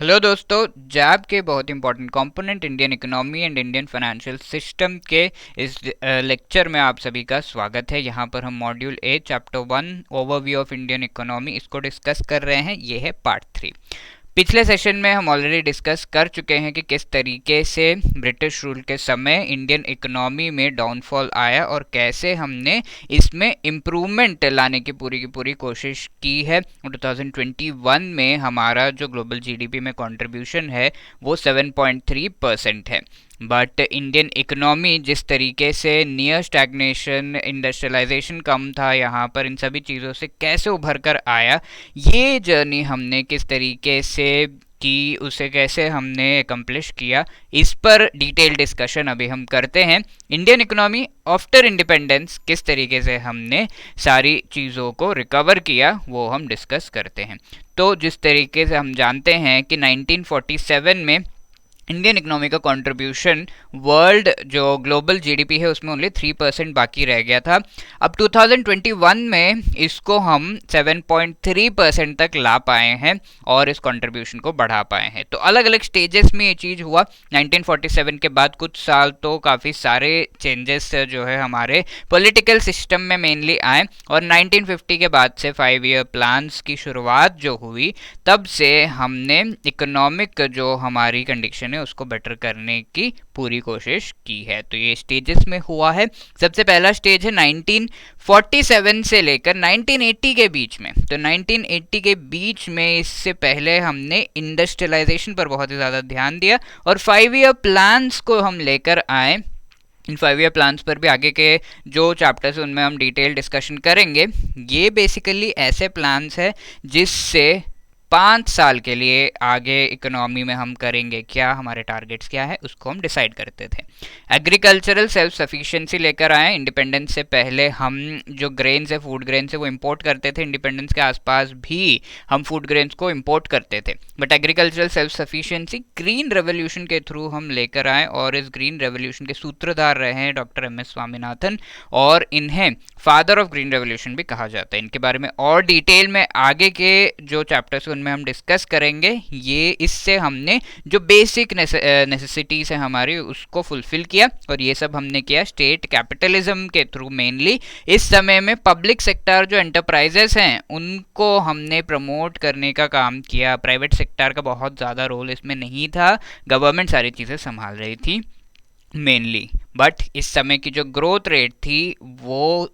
Hello दोस्तों, जैब के बहुत important component Indian economy and Indian financial system के इस लेक्चर में आप सभी का स्वागत है। यहाँ पर हम module A chapter 1 overview of Indian economy इसको डिस्कस कर रहे हैं। ये है पार्ट 3। पिछले सेशन में हम ऑलरेडी डिस्कस कर चुके हैं कि किस तरीके से ब्रिटिश रूल के समय इंडियन इकोनॉमी में डाउनफॉल आया और कैसे हमने इसमें इम्प्रूवमेंट लाने की पूरी कोशिश की है। 2021 में हमारा जो ग्लोबल जीडीपी में कंट्रीब्यूशन है वो 7.3% है। बट इंडियन इकोनॉमी जिस तरीके से नियर स्टैग्नेशन, इंडस्ट्रियलाइजेशन कम था, यहाँ पर इन सभी चीज़ों से कैसे उभर कर आया, ये जर्नी हमने किस तरीके से की, उसे कैसे हमने एकम्प्लिश किया, इस पर डिटेल डिस्कशन अभी हम करते हैं। इंडियन इकोनॉमी आफ्टर इंडिपेंडेंस किस तरीके से हमने सारी चीज़ों को रिकवर किया वो हम डिस्कस करते हैं। तो जिस तरीके से हम जानते हैं कि 1947 में इंडियन इकोनॉमी का कंट्रीब्यूशन वर्ल्ड जो ग्लोबल जीडीपी है उसमें ओनली 3% बाकी रह गया था। अब 2021 में इसको हम 7.3% तक ला पाए हैं और इस कंट्रीब्यूशन को बढ़ा पाए हैं। तो अलग अलग स्टेजेस में ये चीज़ हुआ। 1947 के बाद कुछ साल तो काफ़ी सारे चेंजेस जो है हमारे पॉलिटिकल सिस्टम में मेनली आए, और 1950 के बाद से 5 ईयर प्लान्स की शुरुआत जो हुई, तब से हमने इकोनॉमिक जो हमारी कंडीशन उसको बेटर करने की पूरी कोशिश की है। तो ये स्टेजेस में हुआ है। सबसे पहला स्टेज है 1947 से लेकर 1980 के बीच में। तो 1980 के बीच में, इससे पहले हमने इंडस्ट्रियलाइजेशन पर बहुत ही ज़्यादा ध्यान दिया और 5 ईयर प्लान्स को हम लेकर आए। इन 5 ईयर प्लान्स पर भी आगे के जो चैप्टर्स उनमें हम डिटेल डिस्कशन करेंगे। ये बेसिकली ऐसे प्लान्स है जिससे 5 साल के लिए आगे इकोनॉमी में हम करेंगे क्या, हमारे टारगेट्स क्या है, उसको हम डिसाइड करते थे। एग्रीकल्चरल सेल्फ सफिशिएंसी लेकर आए। इंडिपेंडेंस से पहले हम जो ग्रेन्स है, फूड ग्रेन्स है, वो इंपोर्ट करते थे। इंडिपेंडेंस के आसपास भी हम फूड ग्रेन्स को इंपोर्ट करते थे। But agricultural self sufficiency green revolution के थ्रू हम लेकर आए, और इस ग्रीन रेवोल्यूशन के सूत्रधार रहे हैं डॉक्टर एम एस स्वामीनाथन, और इन्हें फादर ऑफ ग्रीन रेवोल्यूशन भी कहा जाता है। इनके बारे में और डिटेल में आगे के जो चैप्टर्स में हम डिस्कस करेंगे। ये इससे हमने जो बेसिक नेसेसिटीज है हमारी उसको फुलफिल किया, और ये सब हमने किया स्टेट कैपिटलिज्म के थ्रू मेनली। इस समय में पब्लिक सेक्टर जो एंटरप्राइजेस हैं उनको हमने प्रमोट करने का काम किया। प्राइवेट सेक्टर का बहुत ज़्यादा रोल इसमें नहीं था, गवर्नमेंट सारी चीज़ें संभाल रही थी मेनली। बट इस समय की जो ग्रोथ रेट थी वो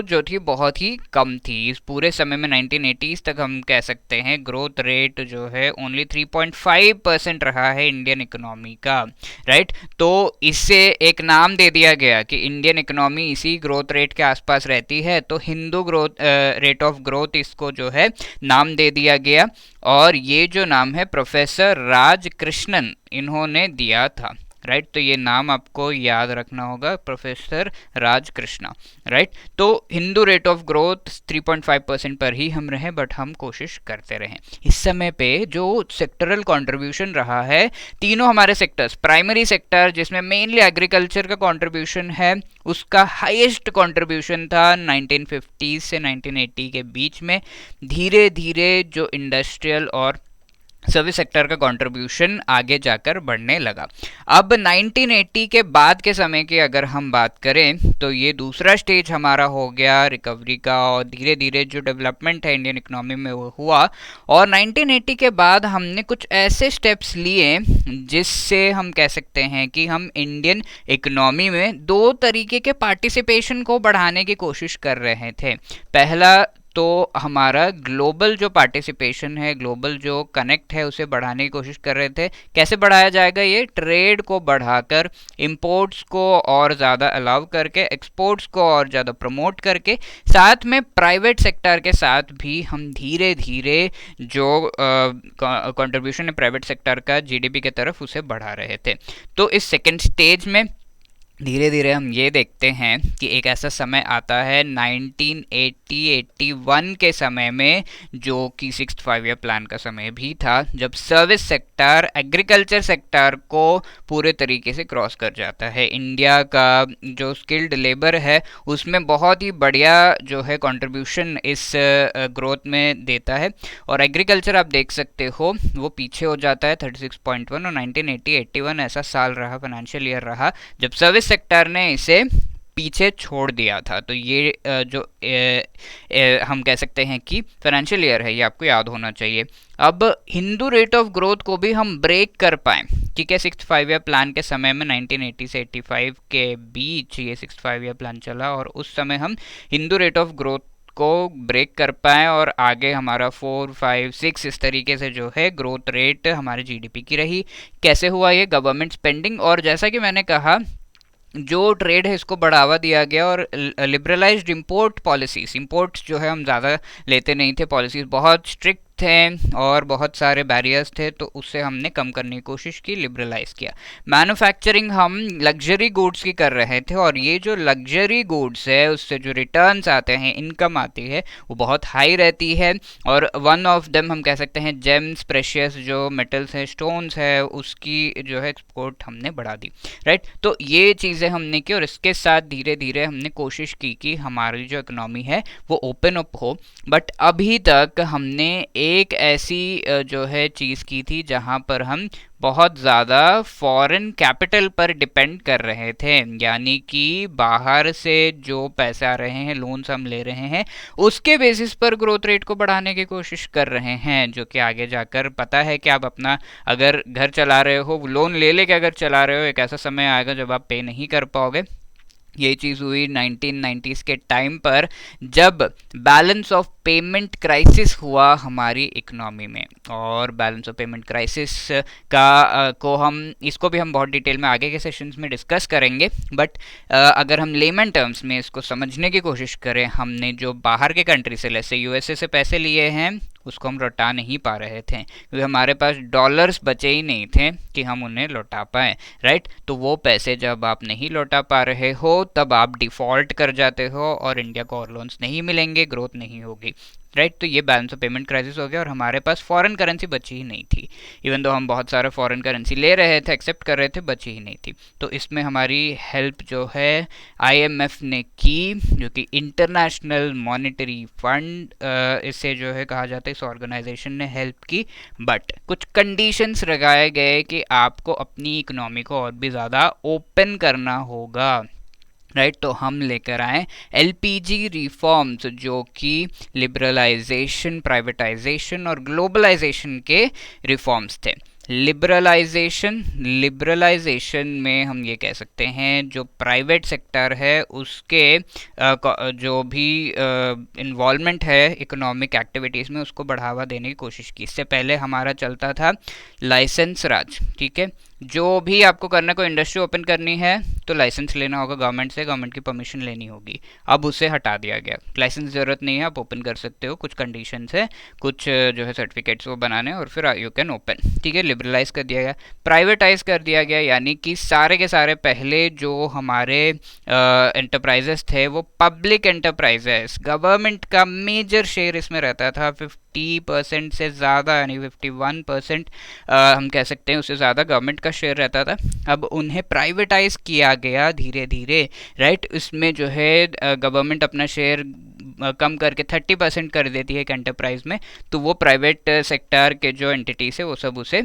जो थी बहुत ही कम थी। इस पूरे समय में 1980s तक हम कह सकते हैं ग्रोथ रेट जो है ओनली 3.5% रहा है इंडियन इकोनॉमी का, राइट। तो इससे एक नाम दे दिया गया कि इंडियन इकोनॉमी इसी ग्रोथ रेट के आसपास रहती है, तो Hindu growth rate of growth इसको जो है नाम दे दिया गया। और ये जो नाम है प्रोफेसर राज कृष्णन इन्होंने दिया था, राइट। तो ये नाम आपको याद रखना होगा, प्रोफेसर राज कृष्णा, राइट। तो हिंदू रेट ऑफ ग्रोथ 3.5% पर ही हम रहे, बट हम कोशिश करते रहे। इस समय पे जो सेक्टरल कंट्रीब्यूशन रहा है, तीनों हमारे सेक्टर्स, प्राइमरी सेक्टर जिसमें मेनली एग्रीकल्चर का कंट्रीब्यूशन है, उसका हाईएस्ट कंट्रीब्यूशन था 1950 से 1980 के बीच में। धीरे धीरे जो इंडस्ट्रियल और सर्विस सेक्टर का कंट्रीब्यूशन आगे जाकर बढ़ने लगा। अब 1980 के बाद के समय की अगर हम बात करें तो ये दूसरा स्टेज हमारा हो गया रिकवरी का, और धीरे धीरे जो डेवलपमेंट है इंडियन इकोनॉमी में वो हुआ। और 1980 के बाद हमने कुछ ऐसे स्टेप्स लिए जिससे हम कह सकते हैं कि हम इंडियन इकोनॉमी में 2 तरीके के पार्टिसिपेशन को बढ़ाने की कोशिश कर रहे थे। पहला तो हमारा ग्लोबल जो पार्टिसिपेशन है, ग्लोबल जो कनेक्ट है, उसे बढ़ाने की कोशिश कर रहे थे। कैसे बढ़ाया जाएगा? ये ट्रेड को बढ़ाकर, इंपोर्ट्स को और ज़्यादा अलाउ करके, एक्सपोर्ट्स को और ज़्यादा प्रमोट करके, साथ में प्राइवेट सेक्टर के साथ भी हम धीरे धीरे जो कंट्रीब्यूशन है प्राइवेट सेक्टर का जीडीपी की तरफ उसे बढ़ा रहे थे। तो इस सेकेंड स्टेज में धीरे धीरे हम ये देखते हैं कि एक ऐसा समय आता है 1980-81 के समय में, जो कि 65 ईयर प्लान का समय भी था, जब सर्विस सेक्टर एग्रीकल्चर सेक्टर को पूरे तरीके से क्रॉस कर जाता है। इंडिया का जो स्किल्ड लेबर है उसमें बहुत ही बढ़िया जो है कंट्रीब्यूशन इस ग्रोथ में देता है, और एग्रीकल्चर आप देख सकते हो वो पीछे हो जाता है 36.1, और 1980-81 ऐसा साल रहा, फाइनेंशियल ईयर रहा, जब सर्विस सेक्टर ने इसे पीछे छोड़ दिया था। तो ये जो हम कह सकते हैं कि फाइनेंशियल ईयर है, ये आपको याद होना चाहिए। अब हिंदू रेट ऑफ ग्रोथ को भी हम ब्रेक कर पाए, ठीक है। 65 ईयर प्लान के समय में 1980 से 85 के बीच ये 65 ईयर प्लान चला, और उस समय हम हिंदू रेट ऑफ ग्रोथ को ब्रेक कर पाए, और आगे हमारा 4, 5, 6 इस तरीके से जो है ग्रोथ रेट हमारे जीडीपी की रही। कैसे हुआ ये? गवर्नमेंट स्पेंडिंग, और जैसा कि मैंने कहा जो ट्रेड है इसको बढ़ावा दिया गया, और लिबरलाइज्ड इंपोर्ट पॉलिसीज, इंपोर्ट्स जो है हम ज़्यादा लेते नहीं थे, पॉलिसीज बहुत स्ट्रिक्ट थे और बहुत सारे बैरियर्स थे, तो उससे हमने कम करने की कोशिश की, लिबरलाइज किया। मैन्युफैक्चरिंग हम लग्जरी गुड्स की कर रहे थे, और ये जो लग्जरी गुड्स है उससे जो रिटर्न्स आते हैं, इनकम आती है, वो बहुत हाई रहती है। और वन ऑफ देम हम कह सकते हैं जेम्स, प्रेशियस जो मेटल्स हैं, स्टोन्स है, उसकी जो है एक्सपोर्ट हमने बढ़ा दी, राइट। तो ये चीज़ें हमने की, और इसके साथ धीरे धीरे हमने कोशिश की कि हमारी जो इकोनॉमी है वो ओपन अप हो। बट अभी तक हमने एक ऐसी जो है चीज़ की थी जहाँ पर हम बहुत ज़्यादा फॉरेन कैपिटल पर डिपेंड कर रहे थे, यानी कि बाहर से जो पैसे आ रहे हैं, लोन्स हम ले रहे हैं, उसके बेसिस पर ग्रोथ रेट को बढ़ाने की कोशिश कर रहे हैं, जो कि आगे जाकर पता है कि आप अपना अगर घर चला रहे हो, लोन ले लेके अगर चला रहे हो, एक ऐसा समय आएगा जब आप पे नहीं कर पाओगे। ये चीज़ हुई 1990s के टाइम पर, जब बैलेंस ऑफ पेमेंट क्राइसिस हुआ हमारी इकोनॉमी में। और बैलेंस ऑफ पेमेंट क्राइसिस का को हम इसको भी हम बहुत डिटेल में आगे के सेशंस में डिस्कस करेंगे। बट अगर हम लेमन टर्म्स में इसको समझने की कोशिश करें, हमने जो बाहर के कंट्री से, जैसे यूएसए से पैसे लिए हैं, उसको हम लौटा नहीं पा रहे थे, क्योंकि हमारे पास डॉलर्स बचे ही नहीं थे कि हम उन्हें लौटा पाएँ, राइट। तो वो पैसे जब आप नहीं लौटा पा रहे हो, तब आप डिफ़ॉल्ट कर जाते हो, और इंडिया को और लोन्स नहीं मिलेंगे, ग्रोथ नहीं होगी, राइट। तो ये बैलेंस ऑफ पेमेंट क्राइसिस हो गया, और हमारे पास फॉरेन करेंसी बची ही नहीं थी। इवन दो हम बहुत सारे फॉरेन करेंसी ले रहे थे, एक्सेप्ट कर रहे थे, बची ही नहीं थी। तो इसमें हमारी हेल्प जो है आईएमएफ ने की, जो कि इंटरनेशनल मॉनेटरी फंड इसे जो है कहा जाता है, इस ऑर्गेनाइजेशन ने हेल्प की। बट कुछ कंडीशंस लगाए गए कि आपको अपनी इकोनॉमी को और भी ज़्यादा ओपन करना होगा, राइट। तो हम लेकर आए एलपीजी रिफॉर्म्स, जो कि लिबरलाइजेशन, प्राइवेटाइजेशन और ग्लोबलाइजेशन के रिफॉर्म्स थे। लिबरलाइजेशन में हम ये कह सकते हैं जो प्राइवेट सेक्टर है उसके जो भी इन्वॉल्वमेंट है इकोनॉमिक एक्टिविटीज़ में, उसको बढ़ावा देने की कोशिश की। इससे पहले हमारा चलता था लाइसेंस राज, ठीक है। जो भी आपको करना, कोई इंडस्ट्री ओपन करनी है तो लाइसेंस लेना होगा गवर्नमेंट से, गवर्नमेंट की परमिशन लेनी होगी। अब उसे हटा दिया गया, लाइसेंस ज़रूरत नहीं है, आप ओपन कर सकते हो, कुछ कंडीशंस है, कुछ जो है सर्टिफिकेट्स वो बनाने, और फिर यू कैन ओपन, ठीक है। लिबरलाइज कर दिया गया, प्राइवेटाइज कर दिया गया, यानी कि सारे के सारे पहले जो हमारे एंटरप्राइजेस थे वो पब्लिक एंटरप्राइजेस, गवर्नमेंट का मेजर शेयर इसमें रहता था, 50% से ज़्यादा, यानी 51% हम कह सकते हैं, उससे ज़्यादा गवर्नमेंट का शेयर रहता था। अब उन्हें प्राइवेटाइज किया गया धीरे धीरे, राइट। इसमें जो है गवर्नमेंट अपना शेयर कम करके 30% कर देती है एक एंटरप्राइज में, तो वो प्राइवेट सेक्टर के जो एंटिटीज है वो सब उसे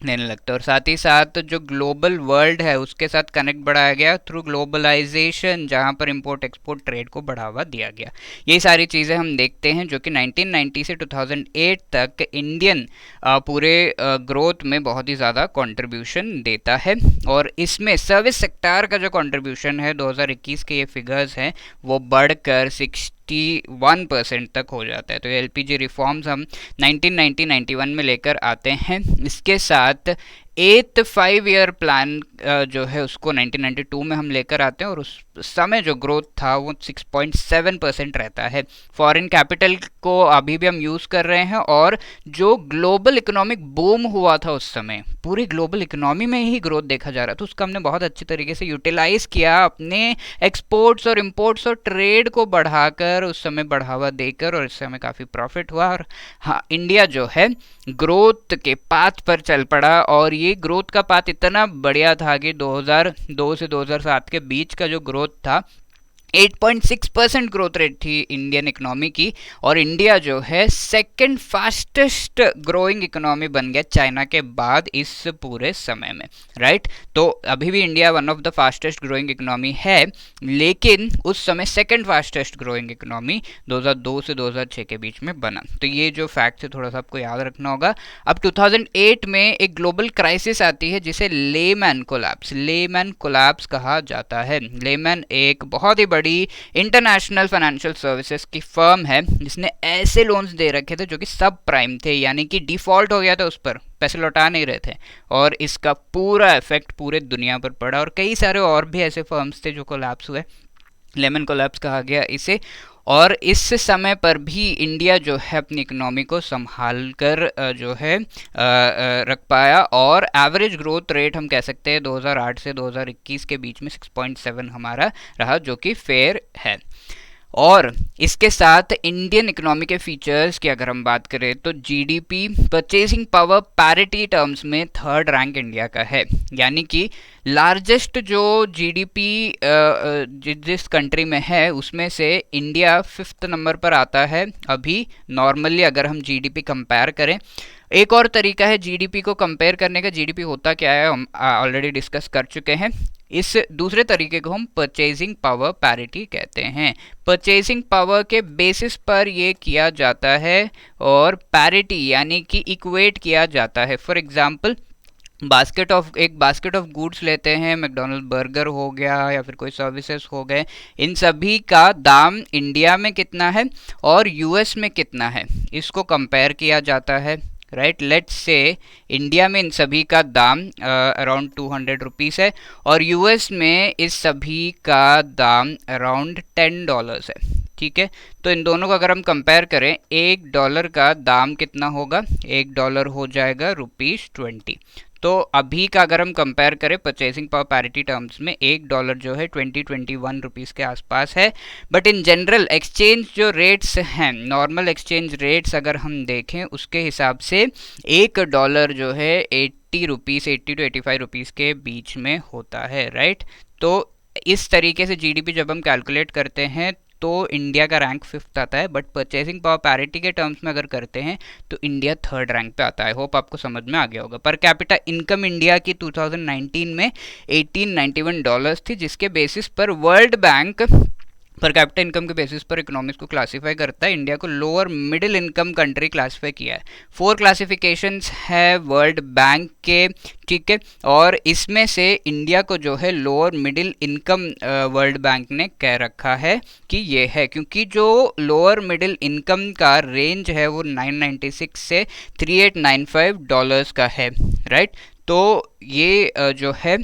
देने लगता है। और साथ ही साथ जो ग्लोबल वर्ल्ड है उसके साथ कनेक्ट बढ़ाया गया थ्रू ग्लोबलाइजेशन, जहां पर इंपोर्ट एक्सपोर्ट ट्रेड को बढ़ावा दिया गया। ये सारी चीज़ें हम देखते हैं, जो कि 1990 से 2008 तक इंडियन पूरे ग्रोथ में बहुत ही ज़्यादा कंट्रीब्यूशन देता है। और इसमें सर्विस सेक्टर का जो कंट्रीब्यूशन है, 2021 के ये फिगर्स हैं, वो बढ़कर 61% तक हो जाता है। तो एलपीजी रिफॉर्म्स हम 1990-91 में लेकर आते हैं। इसके साथ 8th 5 ईयर प्लान जो है उसको 1992 में हम लेकर आते हैं और उस समय जो ग्रोथ था वो 6.7% रहता है। फॉरेन कैपिटल को अभी भी हम यूज़ कर रहे हैं और जो ग्लोबल इकोनॉमिक बूम हुआ था उस समय, पूरी ग्लोबल इकोनॉमी में ही ग्रोथ देखा जा रहा था, उसका हमने बहुत अच्छी तरीके से यूटिलाइज किया अपने एक्सपोर्ट्स और इंपोर्ट्स और ट्रेड को बढ़ाकर, उस समय बढ़ावा देकर, और इससे हमें काफ़ी प्रॉफिट हुआ। और हाँ, इंडिया जो है ग्रोथ के पाथ पर चल पड़ा और ये ग्रोथ का पाथ इतना बढ़िया था कि 2002 से 2007 के बीच का जो ग्रोथ था 8.6% ग्रोथ रेट थी इंडियन इकोनॉमी की, और इंडिया जो है सेकंड फास्टेस्ट ग्रोइंग इकोनॉमी बन गया चाइना के बाद इस पूरे समय में, राइट। तो अभी भी India one of the fastest growing economy है, लेकिन उस समय सेकंड फास्टेस्ट ग्रोइंग इकोनॉमी 2002 से 2006 के बीच में बना। तो ये जो फैक्ट है थोड़ा सा आपको याद रखना होगा। अब 2008 में एक ग्लोबल क्राइसिस आती है जिसे लेमैन कोलैप्स कहा जाता है। लेमैन एक बहुत ही इंटरनेशनल फाइनेंशियल सर्विसेज की फर्म है जिसने ऐसे लोन्स दे रखे थे जो कि सब प्राइम थे, यानी कि डिफॉल्ट हो गया था, उस पर पैसे लौटा नहीं रहे थे, और इसका पूरा इफेक्ट पूरे दुनिया पर पड़ा। और कई सारे और भी ऐसे फर्म्स थे जो कोलैप्स हुए, लेमन कोलैप्स कहा गया इसे। और इस समय पर भी इंडिया जो है अपनी इकोनॉमी को संभाल कर जो है रख पाया, और एवरेज ग्रोथ रेट हम कह सकते हैं 2008 से 2021 के बीच में 6.7 हमारा रहा, जो कि फेयर है। और इसके साथ इंडियन इकोनॉमी के फीचर्स की अगर हम बात करें तो GDP purchasing power parity terms में थर्ड रैंक इंडिया का है, यानी कि लार्जेस्ट जो जीडीपी जिस कंट्री में है उसमें से इंडिया 5th नंबर पर आता है अभी नॉर्मली, अगर हम जीडीपी कंपेयर करें। एक और तरीका है जीडीपी को कंपेयर करने का, जीडीपी होता क्या है हम ऑलरेडी डिस्कस कर चुके हैं। इस दूसरे तरीके को हम परचेजिंग पावर पैरिटी कहते हैं। परचेजिंग पावर के बेसिस पर ये किया जाता है और पैरिटी यानी कि इक्वेट किया जाता है। फॉर एग्जांपल एक बास्केट ऑफ गुड्स लेते हैं, मैकडॉनल्ड बर्गर हो गया या फिर कोई सर्विसेज हो गए, इन सभी का दाम इंडिया में कितना है और यूएस में कितना है, इसको कंपेयर किया जाता है, राइट। लेट्स से इंडिया में इन सभी का दाम अराउंड 200 रुपीज़ है और यूएस में इस सभी का दाम अराउंड $10 है, ठीक है। तो इन दोनों को अगर हम कंपेयर करें, $1 का दाम कितना होगा, $1 हो जाएगा ₹20। तो अभी का अगर हम कंपेयर करें परचेसिंग पावर पैरिटी टर्म्स में, $1 जो है 21 रुपीज़ के आसपास है। बट इन जनरल एक्सचेंज जो रेट्स हैं, नॉर्मल एक्सचेंज रेट्स अगर हम देखें उसके हिसाब से $1 जो है 80 to 85 रुपीज़ के बीच में होता है, राइट। तो इस तरीके से जीडीपी जब हम कैलकुलेट करते हैं तो इंडिया का रैंक 5th आता है, बट परचेसिंग पावर पैरिटी के टर्म्स में अगर करते हैं तो इंडिया 3rd रैंक पे आता है। होप आपको समझ में आ गया होगा। पर कैपिटा इनकम इंडिया की 2019 में $1891 थी, जिसके बेसिस पर world bank per capita income के बेसिस पर इकोनॉमिक्स को क्लासीफाई करता है। इंडिया को lower middle income country classify किया है। 4 क्लासिफिकेशंस है वर्ल्ड बैंक के, ठीक है, और इसमें से इंडिया को जो है lower middle income world bank ने कह रखा है कि ये है, क्योंकि जो लोअर मिडिल इनकम का रेंज है वो $996 से $3895 का है, राइट। तो ये जो है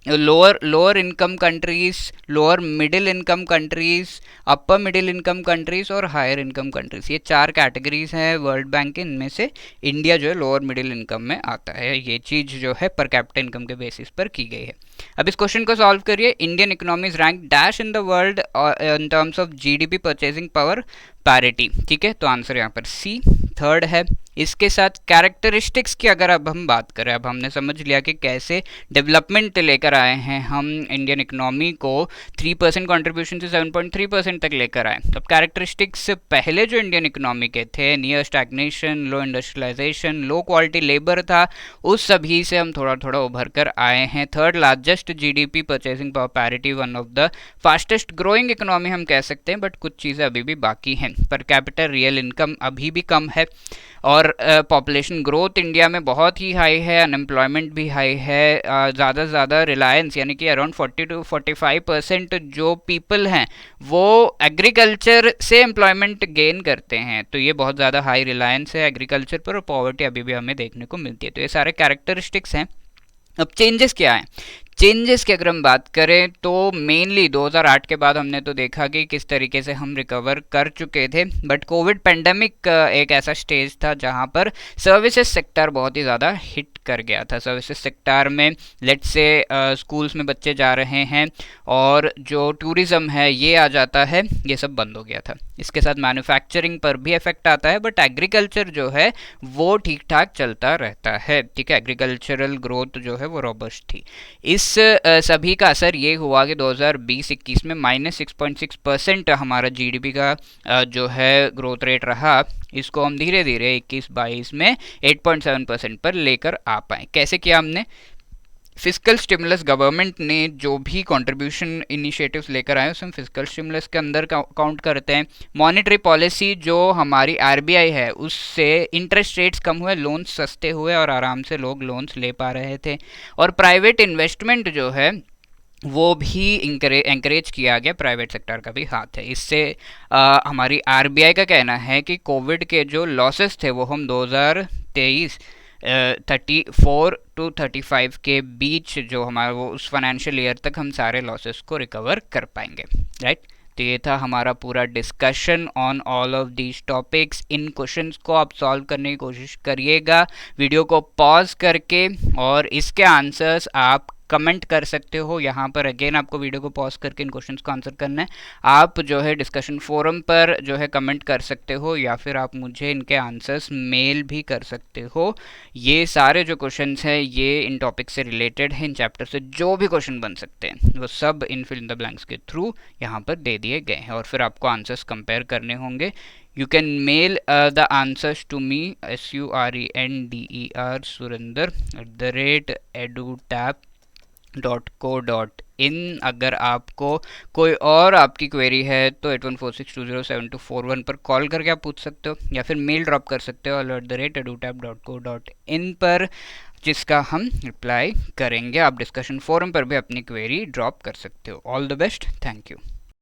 lower income countries, lower middle income countries, upper middle income countries और हायर इनकम कंट्रीज, ये 4 कैटेगरीज हैं वर्ल्ड बैंक के। इनमें से इंडिया जो है लोअर मिडिल इनकम में आता है। ये चीज़ जो है पर कैपिटा इनकम के बेसिस पर की गई है। अब इस क्वेश्चन को सॉल्व करिए। Indian economy is rank dash in the world in terms of GDP purchasing power parity, ठीक है। तो आंसर यहाँ पर सी 3rd है। इसके साथ कैरेक्टरिस्टिक्स की अगर अब हम बात करें, अब हमने समझ लिया कि कैसे डेवलपमेंट लेकर आए हैं हम इंडियन इकोनॉमी को 3% कंट्रीब्यूशन से 7.3% तक लेकर आए। तो कैरेक्टरिस्टिक्स पहले जो इंडियन इकोनॉमी के थे, नियर स्टैग्नेशन, लो इंडस्ट्रियलाइजेशन, लो क्वालिटी लेबर था, उस सभी से हम थोड़ा थोड़ा उभर कर आए हैं। 3rd largest largest GDP, purchasing power parity, one of the fastest growing economy हम कह सकते हैं, बट कुछ चीज़ें अभी भी बाकी हैं। पर कैपिटल रियल इनकम अभी भी कम है, और पॉपुलेशन ग्रोथ इंडिया में बहुत ही हाई है, अनएम्प्लॉयमेंट भी हाई है। ज़्यादा से ज़्यादा रिलायंस यानी कि अराउंड 40 to 45% जो पीपल हैं वो एग्रीकल्चर से एम्प्लॉयमेंट गेन करते हैं। तो ये बहुत ज़्यादा हाई रिलायंस है एग्रीकल्चर पर, और पॉवर्टी अभी भी हमें देखने को मिलती है। तो ये सारे कैरेक्टरिस्टिक्स हैं। अब चेंजेस क्या है? चेंजेस की अगर हम बात करें तो मेनली 2008 के बाद हमने तो देखा कि किस तरीके से हम रिकवर कर चुके थे, बट कोविड पेंडेमिक एक ऐसा स्टेज था जहां पर सर्विसेज सेक्टर बहुत ही ज़्यादा हिट कर गया था। सर्विसेज सेक्टर में लेट्स से स्कूल्स में बच्चे जा रहे हैं, और जो टूरिज़्म है ये आ जाता है, ये सब बंद हो गया था। इसके साथ मैन्युफैक्चरिंग पर भी इफेक्ट आता है, बट एग्रीकल्चर जो है वो ठीक ठाक चलता रहता है। ठीक है, एग्रीकल्चरल ग्रोथ जो है वो रोबस्ट थी। इस सभी का असर ये हुआ कि 2020-21 में -6.6% हमारा जीडीपी का जो है ग्रोथ रेट रहा। इसको हम धीरे धीरे 21-22 में 8.7% पर लेकर आ पाए। कैसे किया हमने? फिजिकल स्टिमुलस, गवर्नमेंट ने जो भी कंट्रीब्यूशन इनिशिएटिव्स लेकर आए उसे हम फिजिकल स्टिमुलस के अंदर काउंट करते हैं। मॉनेटरी पॉलिसी जो हमारी आरबीआई है उससे इंटरेस्ट रेट्स कम हुए, लोन्स सस्ते हुए, और आराम से लोग लोन्स ले पा रहे थे। और प्राइवेट इन्वेस्टमेंट जो है वो भी इंकरेज किया गया, प्राइवेट सेक्टर का भी हाथ है इससे। हमारी आरबीआई का कहना है कि कोविड के जो लॉसेस थे वो हम 2023 34 to 35 के बीच जो हमारा वो उस फाइनेंशियल ईयर तक हम सारे लॉसेस को रिकवर कर पाएंगे, राइट। तो ये था हमारा पूरा discussion on all of these topics. In questions को आप सॉल्व करने की कोशिश करिएगा वीडियो को पॉज करके, और इसके आंसर्स आप कमेंट कर सकते हो। यहाँ पर अगेन आपको वीडियो को पॉज करके इन क्वेश्चंस को आंसर करना है। आप जो है डिस्कशन फोरम पर जो है कमेंट कर सकते हो, या फिर आप मुझे इनके आंसर्स मेल भी कर सकते हो। ये सारे जो क्वेश्चंस हैं ये इन टॉपिक से रिलेटेड हैं, इन चैप्टर से जो भी क्वेश्चन बन सकते हैं वो सब इन फिल इन द ब्लैंक्स के थ्रू यहाँ पर दे दिए गए हैं, और फिर आपको आंसर्स कंपेयर करने होंगे। You can mail the answers to me surender@edutab.co.in। अगर आपको कोई और आपकी क्वेरी है तो 8146207241 पर कॉल करके आप पूछ सकते हो, या फिर मेल ड्रॉप कर सकते हो hello@edutab.co.in पर, जिसका हम रिप्लाई करेंगे। आप डिस्कशन फोरम पर भी अपनी क्वेरी ड्रॉप कर सकते हो। All the best, thank you.